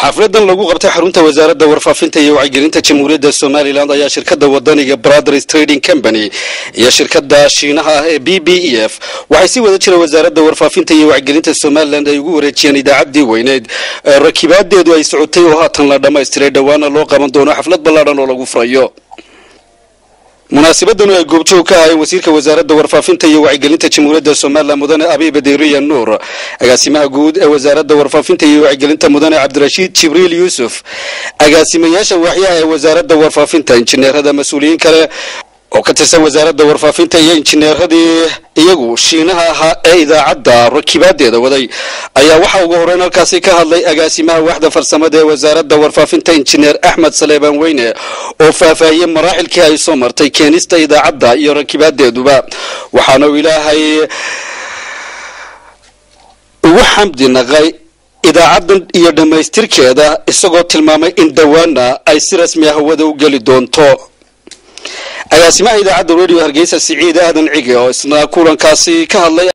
xafladan lagu qabtay xarunta wasaaradda warfaafinta iyo wacyigelinta jamhuuriyadda Soomaaliland ayaa shirkadda wadaniga Brothers Trading Company iyo shirkadda Shiinaha ah ee BBEF waxay si wada jira wasaaradda warfaafinta iyo wacyigelinta Soomaaliland ay ugu wareejiyeen idaacaddii weyneed rakibaadeedu ay socotay oo haatan la dhameystiray dhawaana loo qaban doono xaflad ballaaran oo lagu furayo munaasabadan ay goobjoog ka ahaayeen wasiirka wasaaradda warfaafinta iyo wacyigelinta jamhuuriyadda Soomaaliland mudane Abiy Badiriya Nuur agaasimaha guud ee wasaaradda warfaafinta iyo wacyigelinta mudane Cabdirashiid Jibriil Yuusuf agaasimayaasha waaxyaha ee wasaaradda warfaafinta injineerada mas'uuliyiin kale oo ka tirsan wasaaradda warfaafinta iyo injineeradii iyagu Shiinaha ahaa ee idaacadda rakibaadeeda waday ayaa waxa ugu horeyn halkaasi ka hadlay agaasimaha waaxda farsamada ee wasaaradda warfaafinta injineer Axmed Saleebaan Weyne oo faahfaahiyay maraaxilkii ay soo martay keenista idaacadda iyo rakibaadeeduba waxaana ilaahay ugu xamdi naqay idaacadan iyo dhameystirkeeda isagoo tilmaamay in dhawaana ay si rasmi ah wada u gali doonto agaasimaha idaacadda radio Hargeysa Siciid Aadan Cige oo isna kulankaasi ka hadlay